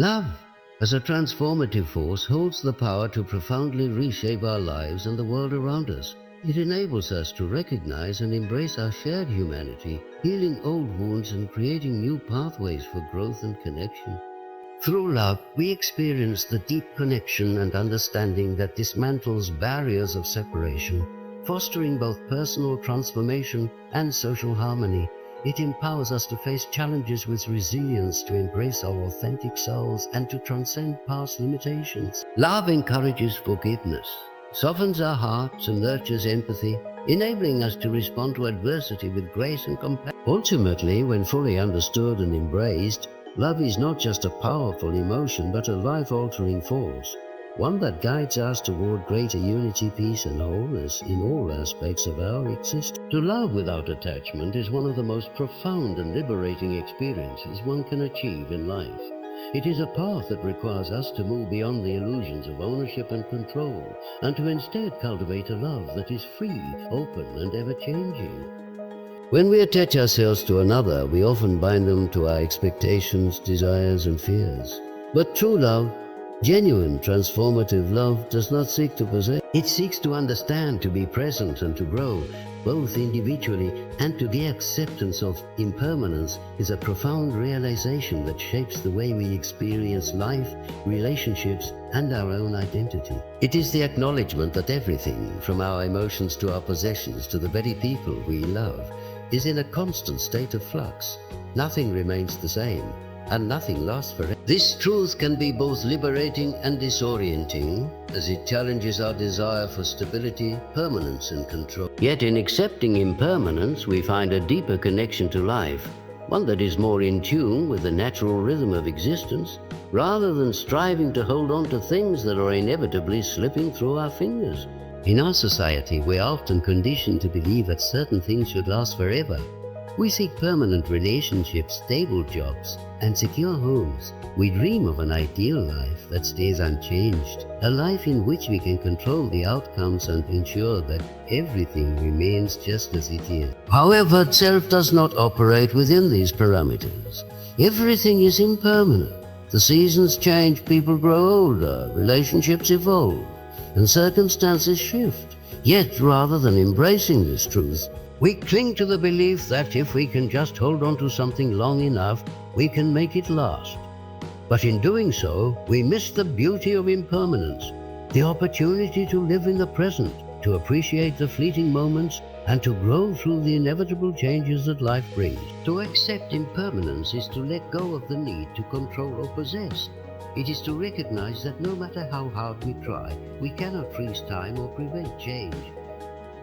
Love, as a transformative force, holds the power to profoundly reshape our lives and the world around us. It enables us to recognize and embrace our shared humanity, healing old wounds and creating new pathways for growth and connection. Through love, we experience the deep connection and understanding that dismantles barriers of separation, fostering both personal transformation and social harmony. It empowers us to face challenges with resilience, to embrace our authentic selves, and to transcend past limitations. Love encourages forgiveness, softens our hearts, and nurtures empathy, enabling us to respond to adversity with grace and compassion. Ultimately, when fully understood and embraced, love is not just a powerful emotion, but a life-altering force, one that guides us toward greater unity, peace, and wholeness in all aspects of our existence. To love without attachment is one of the most profound and liberating experiences one can achieve in life. It is a path that requires us to move beyond the illusions of ownership and control, and to instead cultivate a love that is free, open, and ever-changing. When we attach ourselves to another, we often bind them to our expectations, desires, and fears. But true love, genuine, transformative love, does not seek to possess. It seeks to understand, to be present, and to grow, both individually and to the acceptance of impermanence is a profound realization that shapes the way we experience life, relationships, and our own identity. It is the acknowledgement that everything, from our emotions to our possessions to the very people we love, is in a constant state of flux. Nothing remains the same, and nothing lasts forever. This truth can be both liberating and disorienting, as it challenges our desire for stability, permanence, and control. Yet in accepting impermanence, we find a deeper connection to life, one that is more in tune with the natural rhythm of existence, rather than striving to hold on to things that are inevitably slipping through our fingers. In our society, we are often conditioned to believe that certain things should last forever. We seek permanent relationships, stable jobs, and secure homes. We dream of an ideal life that stays unchanged, a life in which we can control the outcomes and ensure that everything remains just as it is. However, self does not operate within these parameters. Everything is impermanent. The seasons change, people grow older, relationships evolve, and circumstances shift. Yet, rather than embracing this truth, we cling to the belief that if we can just hold on to something long enough, we can make it last. But in doing so, we miss the beauty of impermanence, the opportunity to live in the present, to appreciate the fleeting moments, and to grow through the inevitable changes that life brings. To accept impermanence is to let go of the need to control or possess. It is to recognize that no matter how hard we try, we cannot freeze time or prevent change.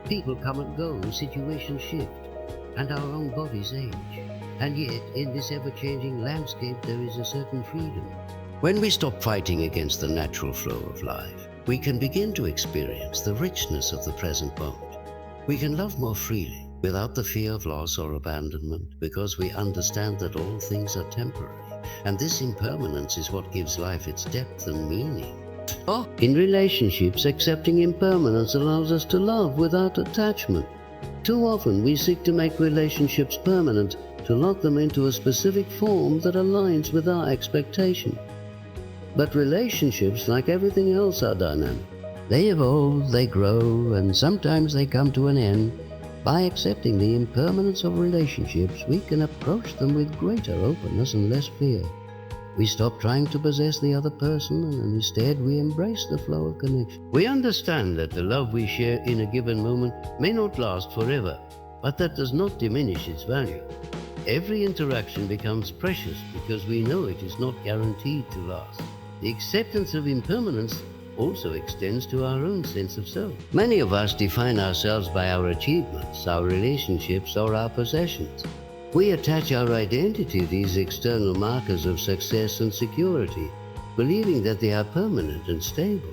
People come and go, situations shift, and our own bodies age. And yet, in this ever-changing landscape, there is a certain freedom. When we stop fighting against the natural flow of life, we can begin to experience the richness of the present moment. We can love more freely, without the fear of loss or abandonment, because we understand that all things are temporary. And this impermanence is what gives life its depth and meaning. In relationships, accepting impermanence allows us to love without attachment. Too often we seek to make relationships permanent, to lock them into a specific form that aligns with our expectation. But relationships, like everything else, are dynamic. They evolve, they grow, and sometimes they come to an end. By accepting the impermanence of relationships, we can approach them with greater openness and less fear. We stop trying to possess the other person, and instead we embrace the flow of connection. We understand that the love we share in a given moment may not last forever, but that does not diminish its value. Every interaction becomes precious because we know it is not guaranteed to last. The acceptance of impermanence also extends to our own sense of self. Many of us define ourselves by our achievements, our relationships, or our possessions. We attach our identity to these external markers of success and security, believing that they are permanent and stable.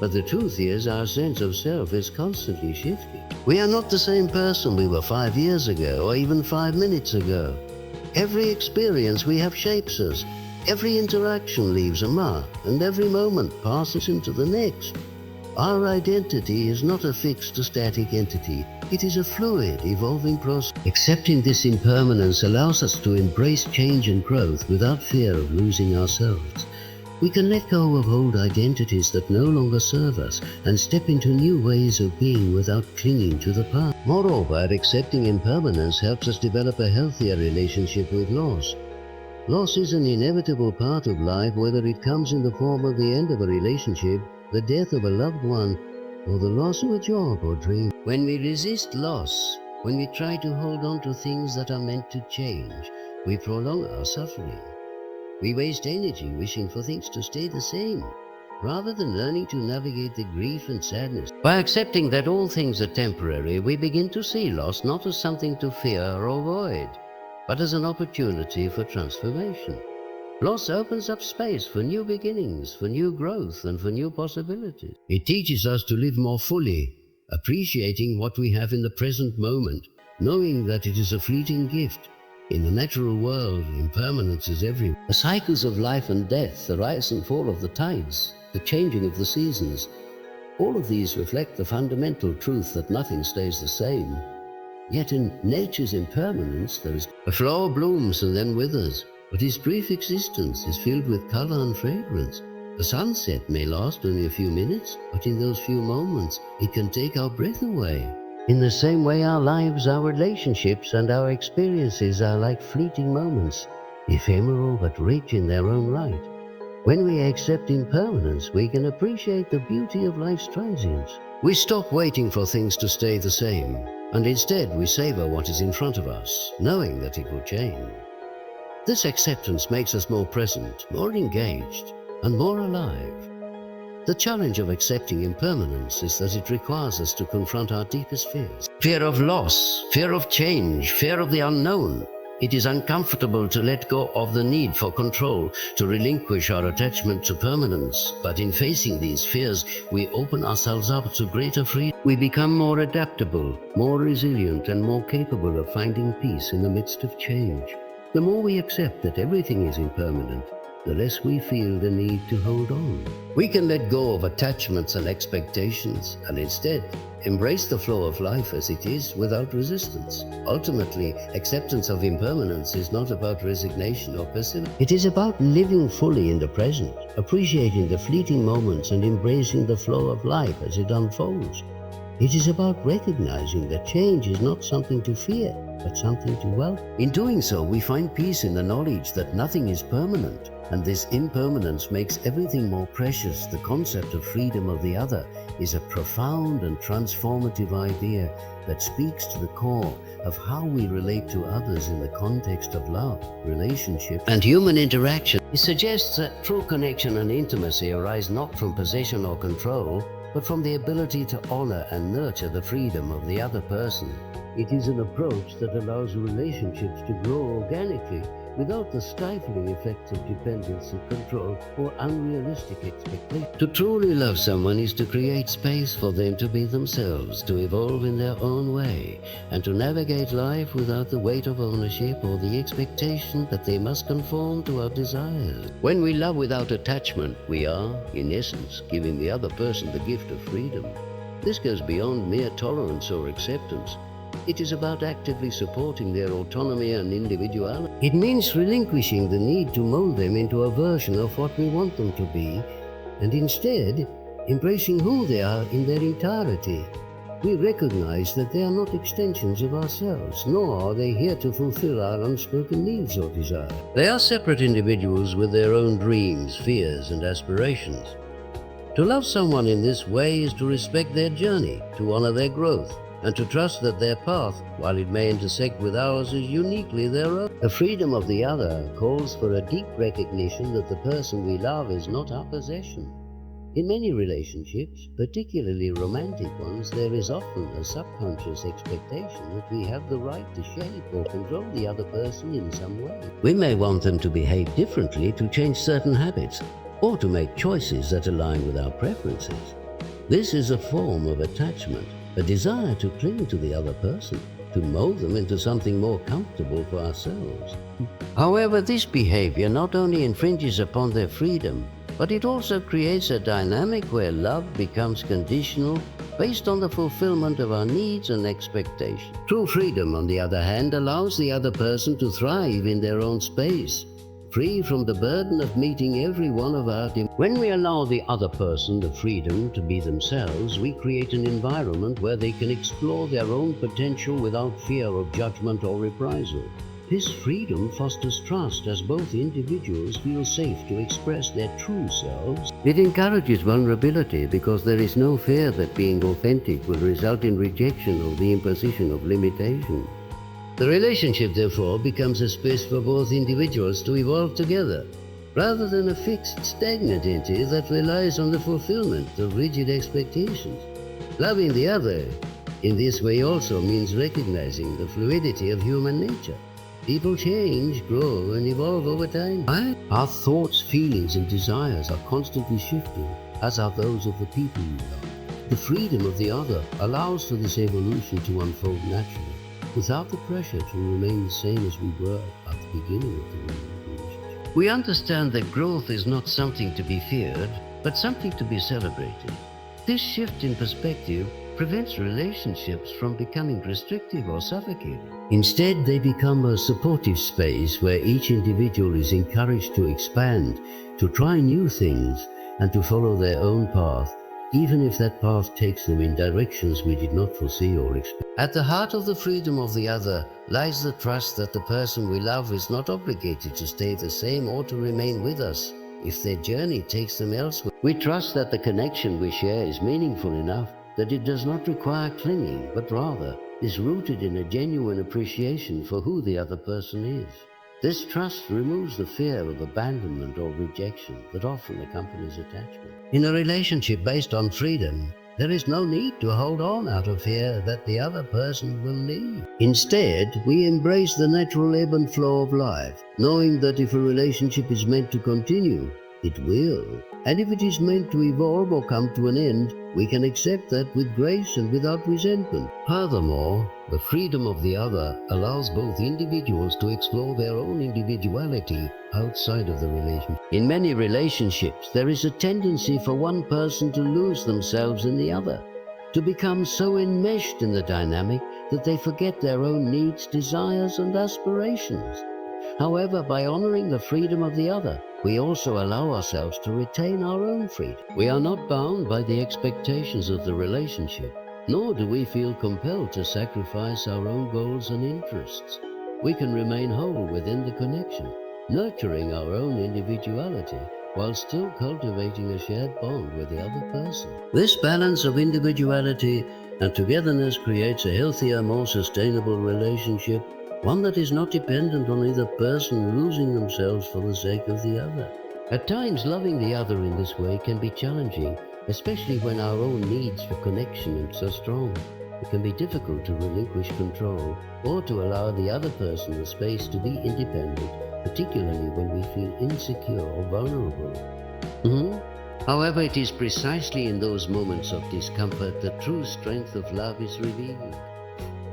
But the truth is, our sense of self is constantly shifting. We are not the same person we were 5 years ago, or even 5 minutes ago. Every experience we have shapes us. Every interaction leaves a mark, and every moment passes into the next. Our identity is not a fixed or static entity. It is a fluid, evolving process. Accepting this impermanence allows us to embrace change and growth without fear of losing ourselves. We can let go of old identities that no longer serve us and step into new ways of being without clinging to the past. Moreover, accepting impermanence helps us develop a healthier relationship with loss. Loss is an inevitable part of life, whether it comes in the form of the end of a relationship, the death of a loved one, or the loss of a job or dream. When we resist loss, when we try to hold on to things that are meant to change, we prolong our suffering. We waste energy wishing for things to stay the same, rather than learning to navigate the grief and sadness. By accepting that all things are temporary, we begin to see loss not as something to fear or avoid, but as an opportunity for transformation. Loss opens up space for new beginnings, for new growth, and for new possibilities. It teaches us to live more fully, appreciating what we have in the present moment, knowing that it is a fleeting gift. In the natural world, impermanence is everywhere. The cycles of life and death, the rise and fall of the tides, the changing of the seasons, all of these reflect the fundamental truth that nothing stays the same. Yet in nature's impermanence, there is a flower blooms and then withers, but its brief existence is filled with color and fragrance. The sunset may last only a few minutes, but in those few moments, it can take our breath away. In the same way, our lives, our relationships, and our experiences are like fleeting moments, ephemeral but rich in their own right. When we accept impermanence, we can appreciate the beauty of life's transience. We stop waiting for things to stay the same, and instead we savor what is in front of us, knowing that it will change. This acceptance makes us more present, more engaged, and more alive. The challenge of accepting impermanence is that it requires us to confront our deepest fears. Fear of loss, fear of change, fear of the unknown. It is uncomfortable to let go of the need for control, to relinquish our attachment to permanence. But in facing these fears, we open ourselves up to greater freedom. We become more adaptable, more resilient, and more capable of finding peace in the midst of change. The more we accept that everything is impermanent, the less we feel the need to hold on. We can let go of attachments and expectations and instead embrace the flow of life as it is without resistance. Ultimately, acceptance of impermanence is not about resignation or passivity. It is about living fully in the present, appreciating the fleeting moments and embracing the flow of life as it unfolds. It is about recognizing that change is not something to fear, but something to welcome. In doing so, we find peace in the knowledge that nothing is permanent, and this impermanence makes everything more precious. The concept of freedom of the other is a profound and transformative idea that speaks to the core of how we relate to others in the context of love, relationship, and human interaction. It suggests that true connection and intimacy arise not from possession or control, but from the ability to honor and nurture the freedom of the other person. It is an approach that allows relationships to grow organically without the stifling effects of dependency, control, or unrealistic expectations. To truly love someone is to create space for them to be themselves, to evolve in their own way, and to navigate life without the weight of ownership or the expectation that they must conform to our desires. When we love without attachment, we are, in essence, giving the other person the gift of freedom. This goes beyond mere tolerance or acceptance. It is about actively supporting their autonomy and individuality. It means relinquishing the need to mold them into a version of what we want them to be, and instead embracing who they are in their entirety. We recognize that they are not extensions of ourselves, nor are they here to fulfill our unspoken needs or desires. They are separate individuals with their own dreams, fears, and aspirations. To love someone in this way is to respect their journey, to honor their growth, and to trust that their path, while it may intersect with ours, is uniquely their own. The freedom of the other calls for a deep recognition that the person we love is not our possession. In many relationships, particularly romantic ones, there is often a subconscious expectation that we have the right to shape or control the other person in some way. We may want them to behave differently, to change certain habits, or to make choices that align with our preferences. This is a form of attachment, a desire to cling to the other person, to mold them into something more comfortable for ourselves. However, this behavior not only infringes upon their freedom, but it also creates a dynamic where love becomes conditional based on the fulfillment of our needs and expectations. True freedom, on the other hand, allows the other person to thrive in their own space. free from the burden of meeting every one of our demands. When we allow the other person the freedom to be themselves, we create an environment where they can explore their own potential without fear of judgment or reprisal. This freedom fosters trust as both individuals feel safe to express their true selves. It encourages vulnerability because there is no fear that being authentic will result in rejection or the imposition of limitations. The relationship, therefore, becomes a space for both individuals to evolve together, rather than a fixed, stagnant entity that relies on the fulfillment of rigid expectations. Loving the other in this way also means recognizing the fluidity of human nature. People change, grow, and evolve over time. Our thoughts, feelings, and desires are constantly shifting, as are those of the people we love. The freedom of the other allows for this evolution to unfold naturally, without the pressure to remain the same as we were at the beginning of the relationship. We understand that growth is not something to be feared, but something to be celebrated. This shift in perspective prevents relationships from becoming restrictive or suffocating. Instead, they become a supportive space where each individual is encouraged to expand, to try new things, and to follow their own path, even if that path takes them in directions we did not foresee or expect. At the heart of the freedom of the other lies the trust that the person we love is not obligated to stay the same or to remain with us if their journey takes them elsewhere. We trust that the connection we share is meaningful enough that it does not require clinging, but rather is rooted in a genuine appreciation for who the other person is. This trust removes the fear of abandonment or rejection that often accompanies attachment. In a relationship based on freedom, there is no need to hold on out of fear that the other person will leave. Instead, we embrace the natural ebb and flow of life, knowing that if a relationship is meant to continue, it will. And if it is meant to evolve or come to an end, we can accept that with grace and without resentment. Furthermore, the freedom of the other allows both individuals to explore their own individuality outside of the relationship. In many relationships, there is a tendency for one person to lose themselves in the other, to become so enmeshed in the dynamic that they forget their own needs, desires, and aspirations. However, by honoring the freedom of the other, we also allow ourselves to retain our own freedom. We are not bound by the expectations of the relationship, nor do we feel compelled to sacrifice our own goals and interests. We can remain whole within the connection, nurturing our own individuality while still cultivating a shared bond with the other person. This balance of individuality and togetherness creates a healthier, more sustainable relationship, one that is not dependent on either person losing themselves for the sake of the other. At times, loving the other in this way can be challenging, especially when our own needs for connection are so strong. It can be difficult to relinquish control or to allow the other person the space to be independent, particularly when we feel insecure or vulnerable. However, it is precisely in those moments of discomfort that true strength of love is revealed.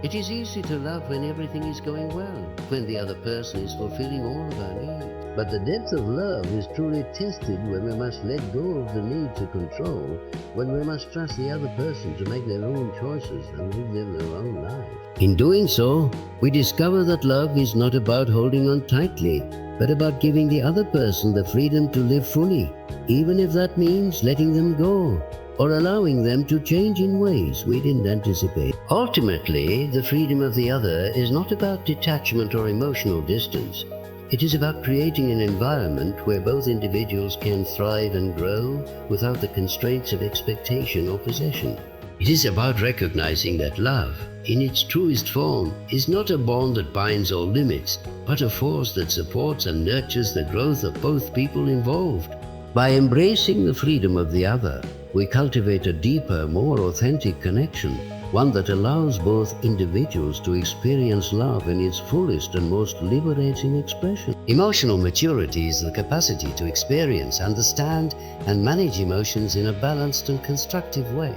It is easy to love when everything is going well, when the other person is fulfilling all of our needs. But the depth of love is truly tested when we must let go of the need to control, when we must trust the other person to make their own choices and live their own lives. In doing so, we discover that love is not about holding on tightly, but about giving the other person the freedom to live fully, even if that means letting them go, or allowing them to change in ways we didn't anticipate. Ultimately, the freedom of the other is not about detachment or emotional distance. It is about creating an environment where both individuals can thrive and grow without the constraints of expectation or possession. It is about recognizing that love, in its truest form, is not a bond that binds or limits, but a force that supports and nurtures the growth of both people involved. By embracing the freedom of the other, we cultivate a deeper, more authentic connection, one that allows both individuals to experience love in its fullest and most liberating expression. Emotional maturity is the capacity to experience, understand, and manage emotions in a balanced and constructive way.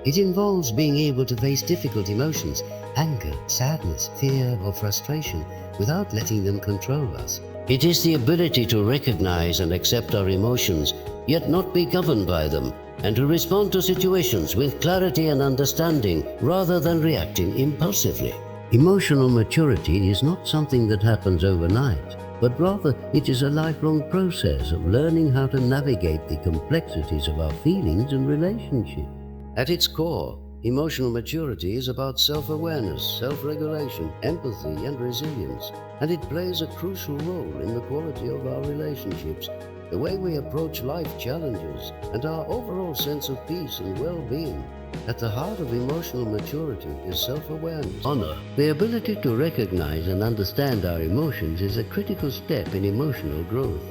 It involves being able to face difficult emotions, anger, sadness, fear, or frustration, without letting them control us. It is the ability to recognize and accept our emotions, yet not be governed by them, and to respond to situations with clarity and understanding rather than reacting impulsively. Emotional maturity is not something that happens overnight. but rather it is a lifelong process of learning how to navigate the complexities of our feelings and relationships. At its core, emotional maturity is about self-awareness, self-regulation, empathy, and resilience, and it plays a crucial role in the quality of our relationships, the way we approach life challenges, and our overall sense of peace and well-being. At the heart of emotional maturity is self-awareness. Honor. The ability to recognize and understand our emotions is a critical step in emotional growth.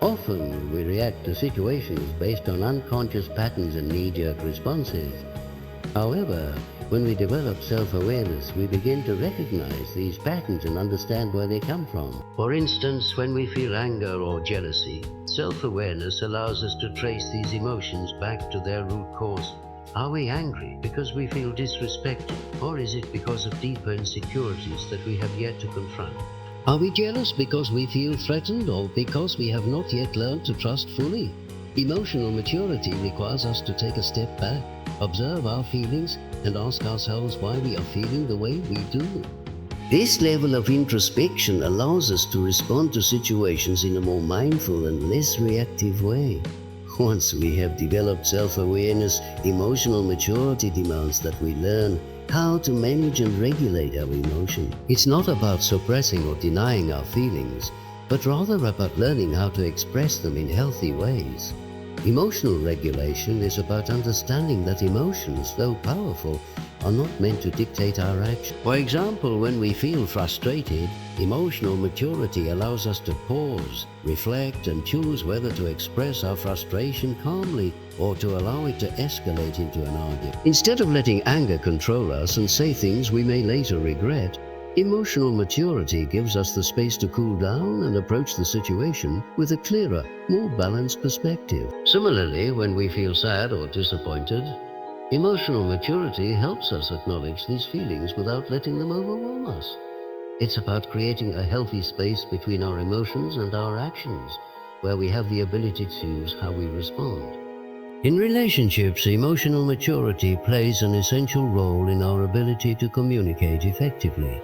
Often, we react to situations based on unconscious patterns and knee-jerk responses. However, when we develop self-awareness, we begin to recognize these patterns and understand where they come from. For instance, when we feel anger or jealousy, self-awareness allows us to trace these emotions back to their root cause. Are we angry because we feel disrespected, or is it because of deeper insecurities that we have yet to confront? Are we jealous because we feel threatened, or because we have not yet learned to trust fully? Emotional maturity requires us to take a step back, observe our feelings, and ask ourselves why we are feeling the way we do. This level of introspection allows us to respond to situations in a more mindful and less reactive way. Once we have developed self-awareness, emotional maturity demands that we learn how to manage and regulate our emotion. It's not about suppressing or denying our feelings, but rather about learning how to express them in healthy ways. Emotional regulation is about understanding that emotions, though powerful, are not meant to dictate our action. For example, when we feel frustrated, emotional maturity allows us to pause, reflect, and choose whether to express our frustration calmly or to allow it to escalate into an argument. Instead of letting anger control us and say things we may later regret, emotional maturity gives us the space to cool down and approach the situation with a clearer, more balanced perspective. Similarly, when we feel sad or disappointed, emotional maturity helps us acknowledge these feelings without letting them overwhelm us. It's about creating a healthy space between our emotions and our actions, where we have the ability to choose how we respond. In relationships, emotional maturity plays an essential role in our ability to communicate effectively.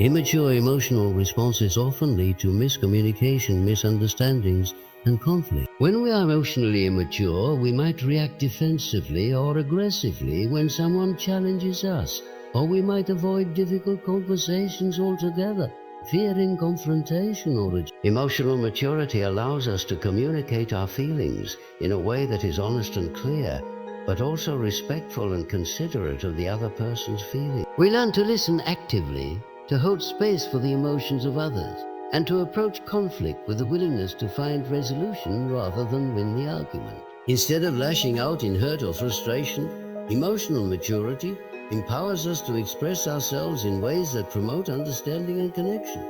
Immature emotional responses often lead to miscommunication, misunderstandings, and conflict. When we are emotionally immature, we might react defensively or aggressively when someone challenges us, or we might avoid difficult conversations altogether, fearing confrontation or rejection. Emotional maturity allows us to communicate our feelings in a way that is honest and clear, but also respectful and considerate of the other person's feelings. We learn to listen actively, to hold space for the emotions of others, and to approach conflict with a willingness to find resolution rather than win the argument. Instead of lashing out in hurt or frustration, emotional maturity empowers us to express ourselves in ways that promote understanding and connection.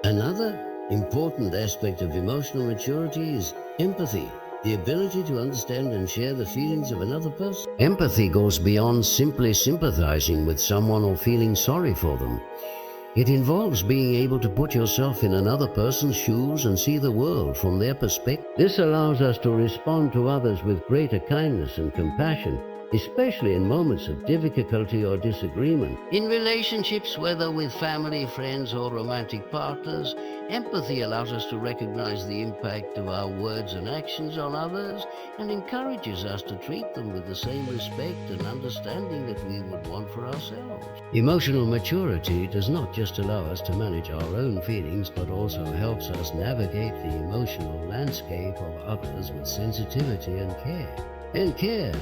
Another important aspect of emotional maturity is empathy, the ability to understand and share the feelings of another person. Empathy goes beyond simply sympathizing with someone or feeling sorry for them. It involves being able to put yourself in another person's shoes and see the world from their perspective. This allows us to respond to others with greater kindness and compassion, especially in moments of difficulty or disagreement. In relationships, whether with family, friends, or romantic partners, empathy allows us to recognize the impact of our words and actions on others and encourages us to treat them with the same respect and understanding that we would want for ourselves. Emotional maturity does not just allow us to manage our own feelings, but also helps us navigate the emotional landscape of others with sensitivity and care.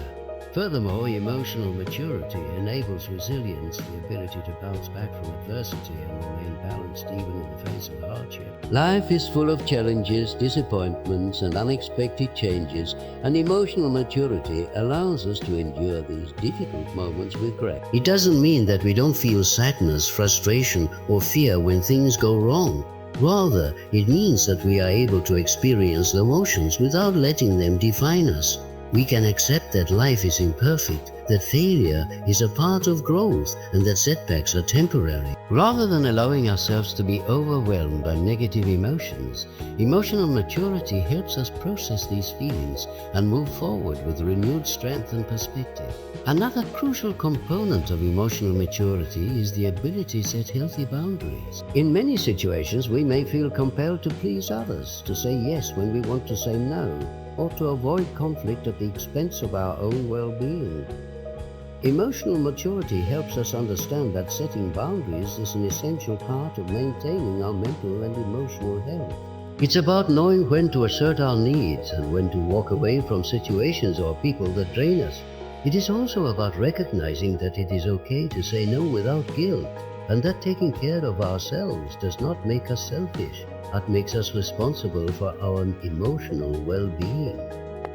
Furthermore, emotional maturity enables resilience, the ability to bounce back from adversity and remain balanced even in the face of hardship. Life is full of challenges, disappointments, and unexpected changes, and emotional maturity allows us to endure these difficult moments with grace. It doesn't mean that we don't feel sadness, frustration, or fear when things go wrong. Rather, it means that we are able to experience the emotions without letting them define us. We can accept that life is imperfect, that failure is a part of growth, and that setbacks are temporary. Rather than allowing ourselves to be overwhelmed by negative emotions, emotional maturity helps us process these feelings and move forward with renewed strength and perspective. Another crucial component of emotional maturity is the ability to set healthy boundaries. In many situations, we may feel compelled to please others, to say yes when we want to say no, or to avoid conflict at the expense of our own well-being. Emotional maturity helps us understand that setting boundaries is an essential part of maintaining our mental and emotional health. It's about knowing when to assert our needs and when to walk away from situations or people that drain us. It is also about recognizing that it is okay to say no without guilt, and that taking care of ourselves does not make us selfish, but makes us responsible for our emotional well-being.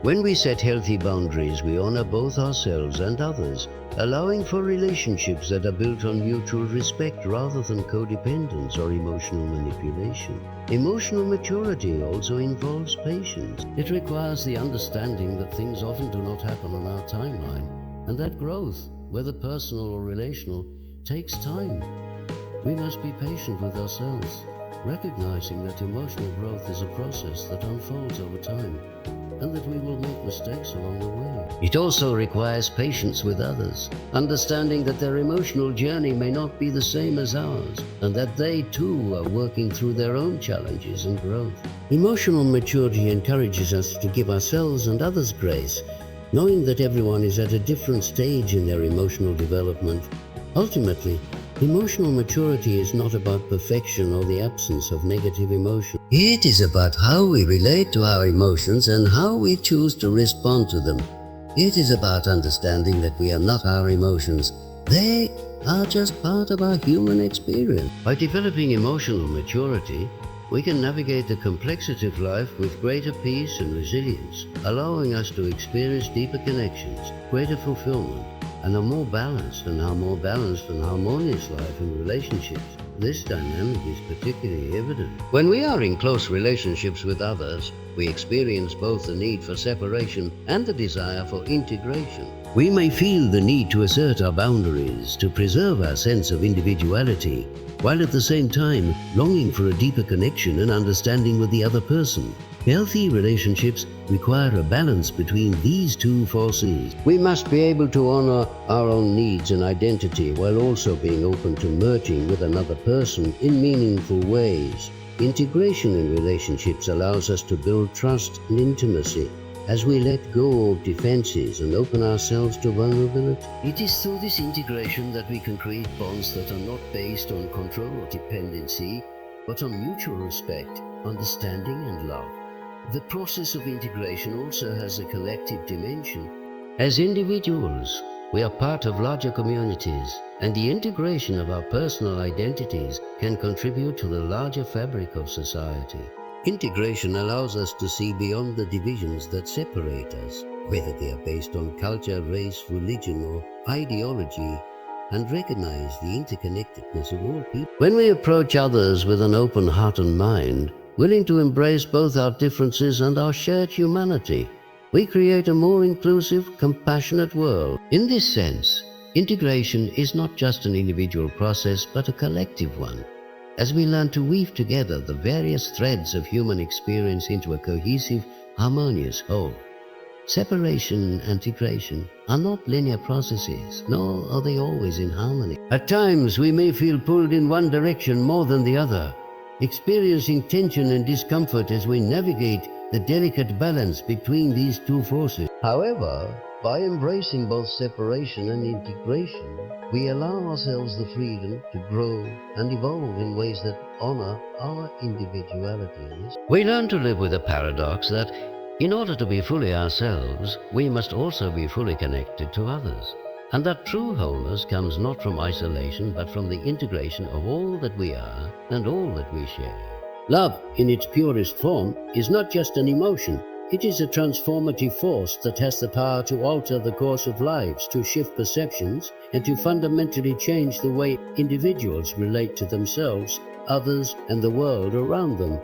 When we set healthy boundaries, we honor both ourselves and others, allowing for relationships that are built on mutual respect rather than codependence or emotional manipulation. Emotional maturity also involves patience. It requires the understanding that things often do not happen on our timeline, and that growth, whether personal or relational, takes time. We must be patient with ourselves, recognizing that emotional growth is a process that unfolds over time, and that we will make mistakes along the way. It also requires patience with others, understanding that their emotional journey may not be the same as ours, and that they too are working through their own challenges and growth. Emotional maturity encourages us to give ourselves and others grace, knowing that everyone is at a different stage in their emotional development. Ultimately, emotional maturity is not about perfection or the absence of negative emotion. It is about how we relate to our emotions and how we choose to respond to them. It is about understanding that we are not our emotions. They are just part of our human experience. By developing emotional maturity, we can navigate the complexity of life with greater peace and resilience, allowing us to experience deeper connections, greater fulfillment, and a more balanced and harmonious life in relationships. This dynamic is particularly evident when we are in close relationships with others. We experience both the need for separation and the desire for integration. We may feel the need to assert our boundaries, to preserve our sense of individuality, while at the same time longing for a deeper connection and understanding with the other person. Healthy relationships require a balance between these two forces. We must be able to honor our own needs and identity while also being open to merging with another person in meaningful ways. Integration in relationships allows us to build trust and intimacy as we let go of defenses and open ourselves to vulnerability. It is through this integration that we can create bonds that are not based on control or dependency, but on mutual respect, understanding, and love. The process of integration also has a collective dimension. As individuals, we are part of larger communities, and the integration of our personal identities can contribute to the larger fabric of society. Integration allows us to see beyond the divisions that separate us, whether they are based on culture, race, religion, or ideology, and recognize the interconnectedness of all people. When we approach others with an open heart and mind, willing to embrace both our differences and our shared humanity, we create a more inclusive, compassionate world. In this sense, integration is not just an individual process, but a collective one, as we learn to weave together the various threads of human experience into a cohesive, harmonious whole. Separation and integration are not linear processes, nor are they always in harmony. At times, we may feel pulled in one direction more than the other, experiencing tension and discomfort as we navigate the delicate balance between these two forces. However, by embracing both separation and integration, we allow ourselves the freedom to grow and evolve in ways that honor our individuality. We learn to live with the paradox that in order to be fully ourselves, we must also be fully connected to others, and that true wholeness comes not from isolation but from the integration of all that we are and all that we share. Love, in its purest form, is not just an emotion. It is a transformative force that has the power to alter the course of lives, to shift perceptions, and to fundamentally change the way individuals relate to themselves, others, and the world around them.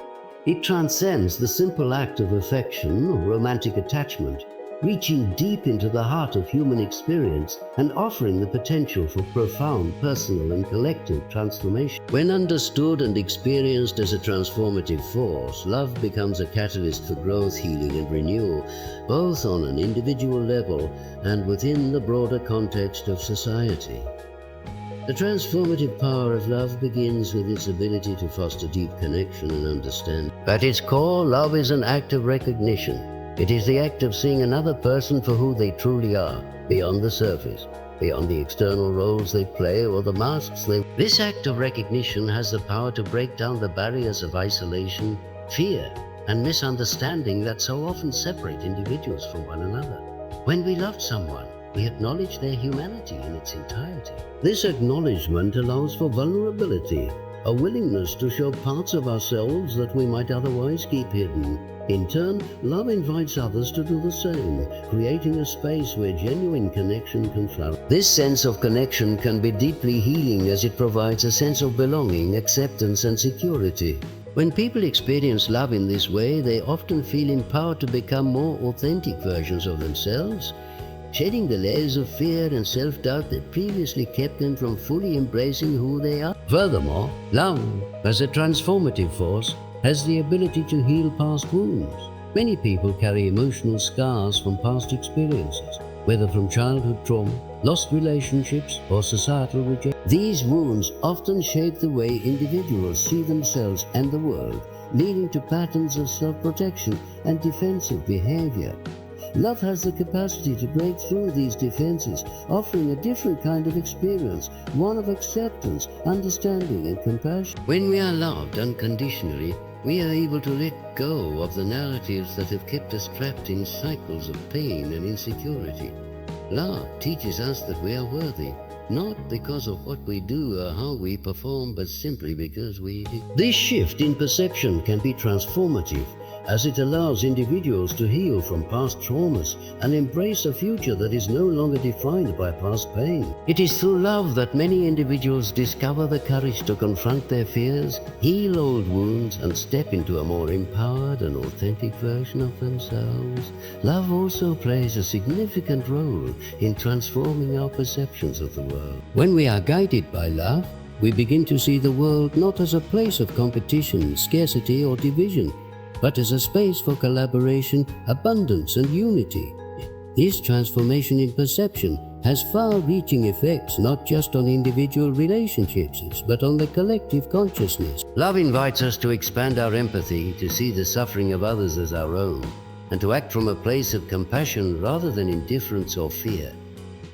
It transcends the simple act of affection or romantic attachment, reaching deep into the heart of human experience and offering the potential for profound personal and collective transformation. When understood and experienced as a transformative force, love becomes a catalyst for growth, healing, and renewal, both on an individual level and within the broader context of society. The transformative power of love begins with its ability to foster deep connection and understanding. At its core, love is an act of recognition. It is the act of seeing another person for who they truly are, beyond the surface, beyond the external roles they play or the masks they wear. This act of recognition has the power to break down the barriers of isolation, fear, and misunderstanding that so often separate individuals from one another. When we love someone, we acknowledge their humanity in its entirety. This acknowledgement allows for vulnerability, a willingness to show parts of ourselves that we might otherwise keep hidden. In turn, love invites others to do the same, creating a space where genuine connection can flourish. This sense of connection can be deeply healing as it provides a sense of belonging, acceptance, and security. When people experience love in this way, they often feel empowered to become more authentic versions of themselves, shedding the layers of fear and self-doubt that previously kept them from fully embracing who they are. Furthermore, love, as a transformative force, has the ability to heal past wounds. Many people carry emotional scars from past experiences, whether from childhood trauma, lost relationships, or societal rejection. These wounds often shape the way individuals see themselves and the world, leading to patterns of self-protection and defensive behavior. Love has the capacity to break through these defenses, offering a different kind of experience, one of acceptance, understanding, and compassion. When we are loved unconditionally, we are able to let go of the narratives that have kept us trapped in cycles of pain and insecurity. Love teaches us that we are worthy, not because of what we do or how we perform, but simply because we do. This shift in perception can be transformative, as it allows individuals to heal from past traumas and embrace a future that is no longer defined by past pain. It is through love that many individuals discover the courage to confront their fears, heal old wounds, and step into a more empowered and authentic version of themselves. Love also plays a significant role in transforming our perceptions of the world. When we are guided by love, we begin to see the world not as a place of competition, scarcity, or division, but as a space for collaboration, abundance, and unity. This transformation in perception has far-reaching effects not just on individual relationships, but on the collective consciousness. Love invites us to expand our empathy, to see the suffering of others as our own, and to act from a place of compassion rather than indifference or fear.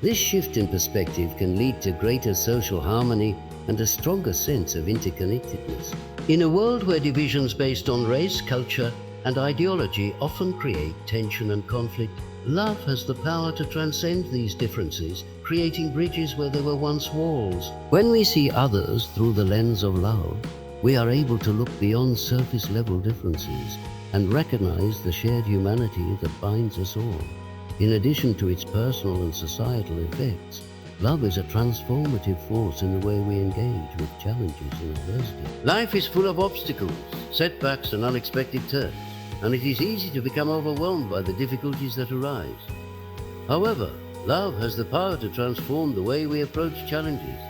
This shift in perspective can lead to greater social harmony and a stronger sense of interconnectedness. In a world where divisions based on race, culture, and ideology often create tension and conflict, love has the power to transcend these differences, creating bridges where there were once walls. When we see others through the lens of love, we are able to look beyond surface-level differences and recognize the shared humanity that binds us all. In addition to its personal and societal effects, love is a transformative force in the way we engage with challenges and adversity. Life is full of obstacles, setbacks, and unexpected turns, and it is easy to become overwhelmed by the difficulties that arise. However, love has the power to transform the way we approach challenges.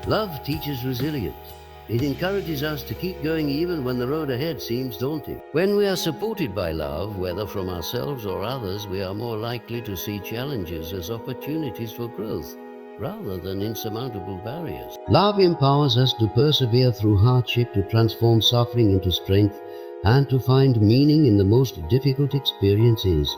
Love teaches resilience. It encourages us to keep going even when the road ahead seems daunting. When we are supported by love, whether from ourselves or others, we are more likely to see challenges as opportunities for growth, rather than insurmountable barriers. Love empowers us to persevere through hardship, to transform suffering into strength, and to find meaning in the most difficult experiences.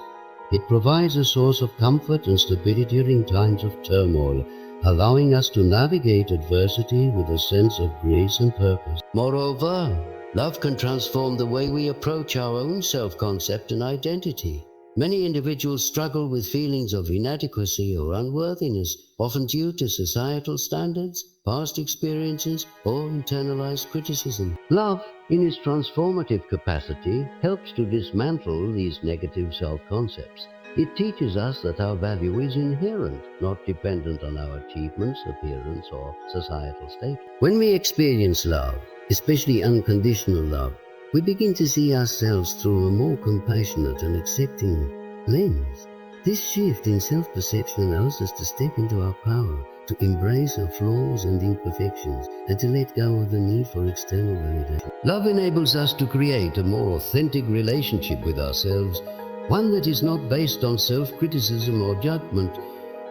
It provides a source of comfort and stability during times of turmoil, allowing us to navigate adversity with a sense of grace and purpose. Moreover, love can transform the way we approach our own self-concept and identity. Many individuals struggle with feelings of inadequacy or unworthiness, often due to societal standards, past experiences, or internalized criticism. Love, in its transformative capacity, helps to dismantle these negative self-concepts. It teaches us that our value is inherent, not dependent on our achievements, appearance, or societal status. When we experience love, especially unconditional love, we begin to see ourselves through a more compassionate and accepting lens. This shift in self-perception allows us to step into our power, to embrace our flaws and imperfections, and to let go of the need for external validation. Love enables us to create a more authentic relationship with ourselves, one that is not based on self-criticism or judgment,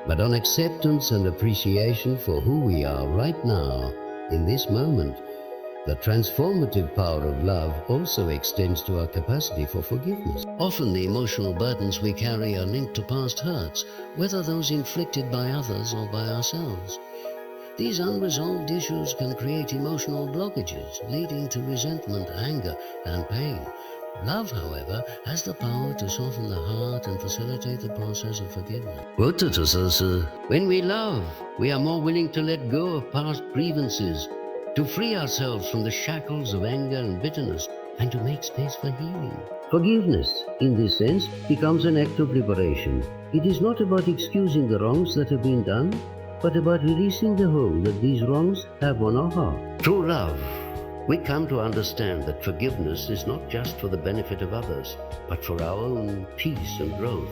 but on acceptance and appreciation for who we are right now, in this moment. The transformative power of love also extends to our capacity for forgiveness. Often the emotional burdens we carry are linked to past hurts, whether those inflicted by others or by ourselves. These unresolved issues can create emotional blockages, leading to resentment, anger, and pain. Love, however, has the power to soften the heart and facilitate the process of forgiveness. 我这就是 When we love, we are more willing to let go of past grievances, to free ourselves from the shackles of anger and bitterness, and to make space for healing. Forgiveness, in this sense, becomes an act of liberation. It is not about excusing the wrongs that have been done, but about releasing the hold that these wrongs have on our heart. Through love, we come to understand that forgiveness is not just for the benefit of others, but for our own peace and growth.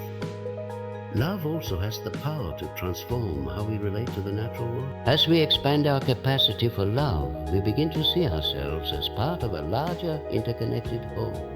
Love also has the power to transform how we relate to the natural world. As we expand our capacity for love, we begin to see ourselves as part of a larger, interconnected whole.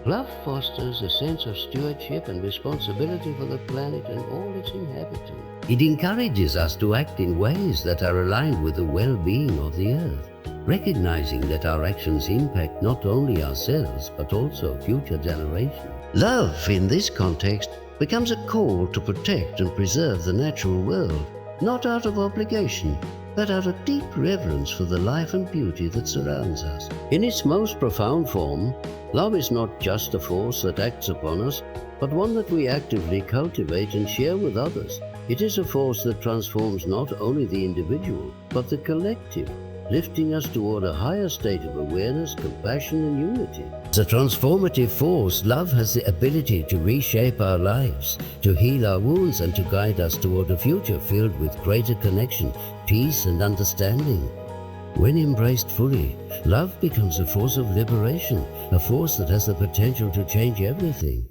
Love fosters a sense of stewardship and responsibility for the planet and all its inhabitants. It encourages us to act in ways that are aligned with the well-being of the earth, recognizing that our actions impact not only ourselves, but also future generations. Love, in this context, becomes a call to protect and preserve the natural world, not out of obligation, but out of deep reverence for the life and beauty that surrounds us. In its most profound form, love is not just a force that acts upon us, but one that we actively cultivate and share with others. It is a force that transforms not only the individual, but the collective, lifting us toward a higher state of awareness, compassion, and unity. As a transformative force, love has the ability to reshape our lives, to heal our wounds, and to guide us toward a future filled with greater connection, peace, and understanding. When embraced fully, love becomes a force of liberation, a force that has the potential to change everything.